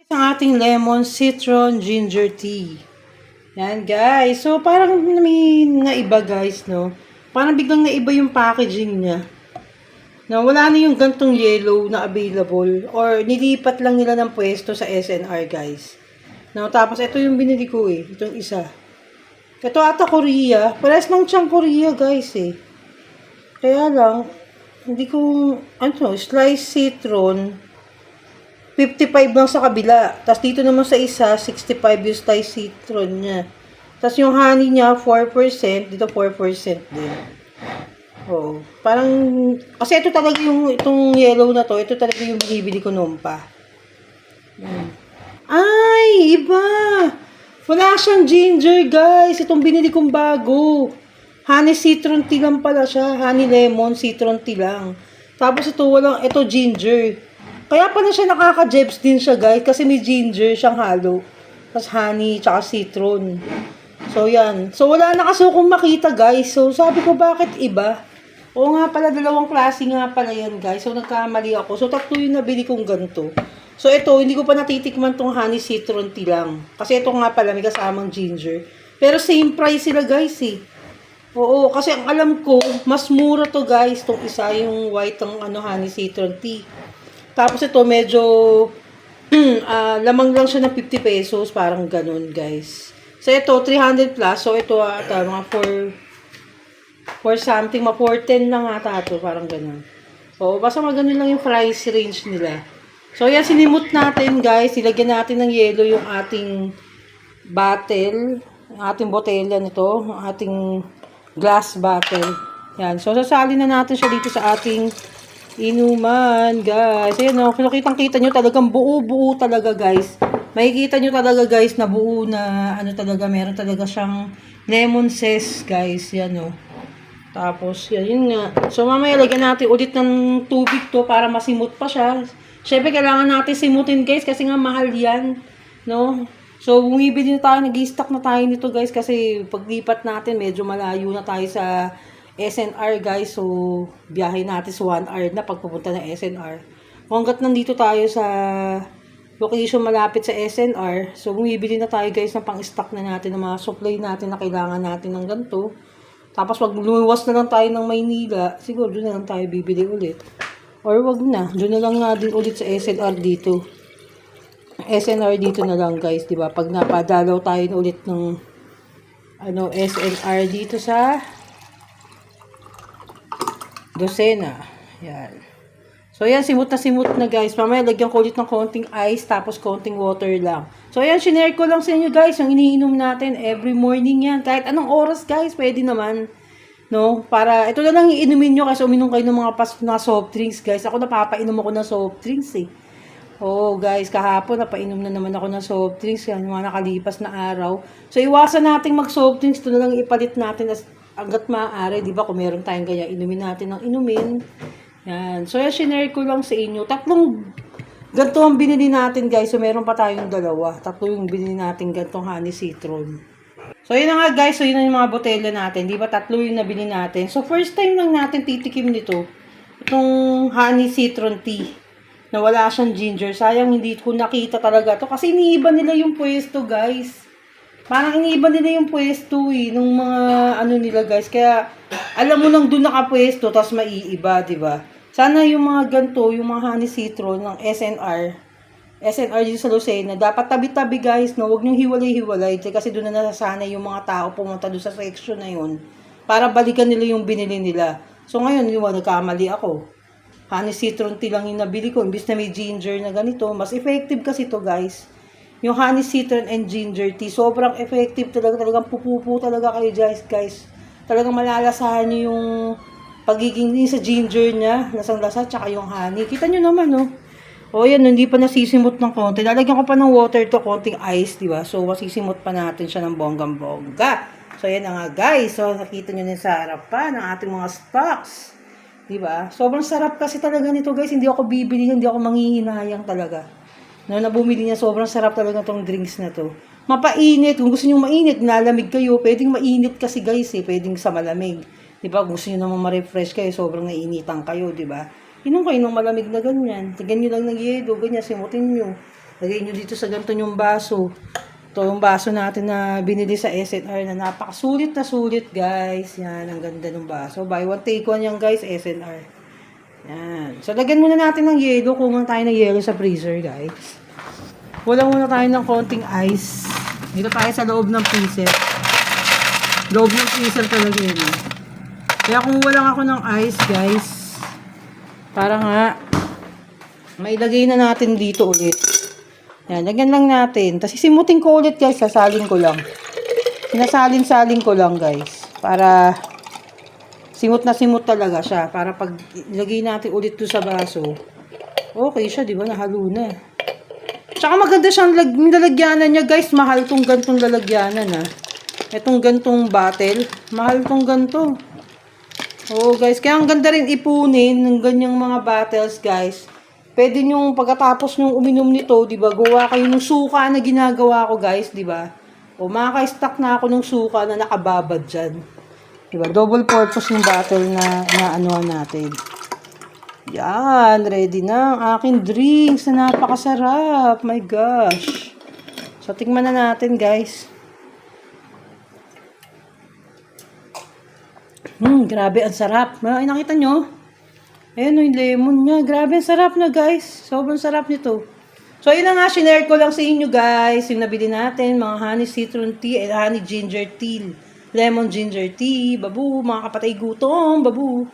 Ang ating lemon, citron, ginger tea. Yan guys. So parang may naiba guys, no? Parang biglang naiba yung packaging niya. Na wala na yung gantong yellow na available or nilipat lang nila ng pwesto sa SNR guys. No, tapos ito yung binili ko eh, itong isa. Ito ata Korea. Parehas lang siyang Korea guys eh. Kaya lang, hindi ko, sliced citron, 55 lang sa kabila. Tapos dito naman sa isa, 65 yung sliced citron niya. Tapos yung honey niya, 4%. Dito 4% din. Oo. Parang, kasi ito talaga yung, itong yellow na to, ito talaga yung binibili ko noon pa. Ay, iba! Wala siyang ginger, guys. Itong binili kong bago. Honey citron tea lang pala siya. Honey lemon citron tea lang. Tapos ito ginger. Kaya pala siya nakaka-jebs din siya, guys. Kasi may ginger siyang halo. Tapos honey, tsaka citron. So, yan. So, wala na kasi akong makita, guys. So, sabi ko, bakit iba? Oo nga pala, dalawang klase nga pala yan, guys. So, nagkamali ako. So, tatlo yung nabili kong ganito. So, ito, hindi ko pa natitikman tong honey citron tea lang. Kasi ito nga pala, may kasamang ginger. Pero same price sila, guys, eh. Oo, kasi ang alam ko, mas mura to, guys. Itong isa, yung white ng honey citron tea. Tapos ito, medyo, lamang lang siya ng 50 pesos. Parang ganun, guys. So, ito, 300 plus. So, ito, mga 4 something, 410 lang ata ito. Parang ganun. So, basta magano lang yung price range nila. So, yan, sinimot natin, guys. Ilagyan natin ng yelo yung ating bottle. Yung ating botelya nito. Yung ating glass bottle. Yan. So, sasali na natin siya dito sa ating inuman, guys. Ayan, no. Kitang-kita nyo talagang buo-buo talaga, guys. Makikita nyo talaga, guys, na buo na, meron talaga siyang lemon zest, guys. Yan, no. Tapos, yun nga. So, mamaya lagyan natin ulit ng tubig to para masimot pa siya. Siyempre, kailangan natin simutin, guys, kasi nga mahal yan, no? So, bumibili na tayo, nag-i-stock na tayo nito, guys, kasi paglipat natin, medyo malayo na tayo sa SNR, guys. So, biyahe natin sa 1 hour na pagpupunta ng SNR. Hanggat nandito tayo sa location malapit sa SNR, so, bumibili na tayo, guys, ng pang-stock na natin, ng mga supply natin na kailangan natin ng ganito. Tapos, pag lumiwas na lang tayo ng Maynila, siguro doon na lang tayo bibili ulit. Or wag na, doon na lang nga din ulit sa SNR dito. SNR dito na lang, guys, 'di ba? Pag napadalaw tayo ulit ng SNR dito sa Dosena. Yan. So, yan, simut na, guys. Mamaya, lagyan ko ulit ng konting ice, tapos konting water lang. So, yan, shinare ko lang sa inyo, guys, yung iniinom natin every morning yan. Kahit anong oras, guys, pwede naman. No? Para, ito na lang iinumin nyo kasi uminom kayo ng mga soft drinks, guys. Ako napapainom ako ng soft drinks, eh. Oh, guys, kahapon napainom na naman ako ng soft drinks, yan, mga nakalipas na araw. So, iwasan nating mag-soft drinks. Ito na lang ipalit natin hanggat maaari, di ba? Kung meron tayong ganyan, inumin natin ng inumin. Yan. So, yan, shinare ko lang sa inyo. Tatlong ganito ang binili natin, guys. So, meron pa tayong dalawa. Tatlo yung binili natin gantong honey citron. So, yun na nga, guys. So, yun na yung mga botelya natin. Di ba? Tatlo yung nabili natin. So, first time lang natin titikim nito. Itong honey citron tea. Na wala siyang ginger. Sayang hindi ko nakita talaga to. Kasi iniiba nila yung pwesto, guys. Parang iniiba nila yung pwesto, eh. Nung mga, nila, guys. Kaya, alam mo nang doon nakapwesto, tapos maiiba, di ba? Sana yung mga ganito, yung mga honey citron ng SNR dito sa Lucena, dapat tabi-tabi, guys, no? Huwag niyong hiwalay-hiwalay. Kasi doon na nasasanay yung mga tao pumunta doon sa section na yun. Para balikan nila yung binili nila. So, ngayon, nagkamali ako. Honey citron tea lang yung nabili ko. Imbis na may ginger na ganito. Mas effective kasi to, guys. Yung honey citron and ginger tea. Sobrang effective talaga. Talagang pupupo talaga kayo, guys. Talagang malalasahan nyo yung pagiging sa ginger niya. Lasang-lasa. Tsaka yung honey. Kita nyo naman, no? O, yan. Hindi pa nasisimot ng konti. Lalagyan ko pa ng water to. Konting ice, di ba? So, masisimot pa natin siya ng bonggang-bongga. So, yan na nga, guys. So, nakita nyo din sa harapan ng ating mga stocks. Diba? Sobrang sarap kasi talaga nito, guys. Hindi ako bibili, hindi ako manghihinayang talaga. Na bumili niya, sobrang sarap talaga tong drinks na to. Mapainit. Kung gusto niyo mainit, nalamig kayo. Pwedeng mainit kasi, guys, eh. Pwedeng sa malamig. Diba? Kung gusto niyo naman ma-refresh kayo, sobrang nainitan kayo, diba? Inom kayo ng malamig na ganyan. Tignan niyo lang ng yelo, ganyan, simutin niyo. Lagay nyo dito sa ganito yung baso. Ito yung baso natin na binili sa SNR na napakasulit na sulit, guys. Yan, ang ganda ng baso. Buy one, take one yan, guys, SNR. Yan. So, lagyan muna natin ng yelo. Kung tayo ng yelo sa freezer, guys. Kulang muna tayo ng konting ice. Dito tayo sa loob ng freezer. Loob ng freezer talaga yun. Kaya kung walang ako ng ice, guys, para nga, mailagay na natin dito ulit. Yan, lagyan lang natin. Tapos sisimutin ko ulit, guys. Sasalin ko lang. Sinasalin-salin ko lang, guys. Para simot na simot talaga siya. Para pag ilagay natin ulit doon sa baso, okay siya, di ba? Nahalo na. Tsaka maganda siyang lalagyanan niya, guys. Mahal tong gantong lalagyanan, ha. Itong gantong bottle. Mahal tong ganto. Oo, guys. Kaya ang ganda rin ipunin ng ganyang mga bottles, guys. Pwede nyo, pagkatapos nyo uminom nito, di ba, gawa kayo ng suka na ginagawa ko, guys, di ba? O, makaka-stock na ako ng suka na nakababad dyan. Di ba? Double purpose yung bottle na ano natin. Yan, ready na ang aking drinks na napakasarap. My gosh. So, tingnan na natin, guys. Grabe, ang sarap. Ay, nakita nyo? Ayan, yung lemon niya. Grabe, ang sarap na, guys. Sobrang sarap nito. So, yun na nga, sinare ko lang sa inyo, guys. Yung nabili natin, mga honey citron tea and honey ginger tea. Lemon ginger tea. Babu, mga kapatay gutom. Babu.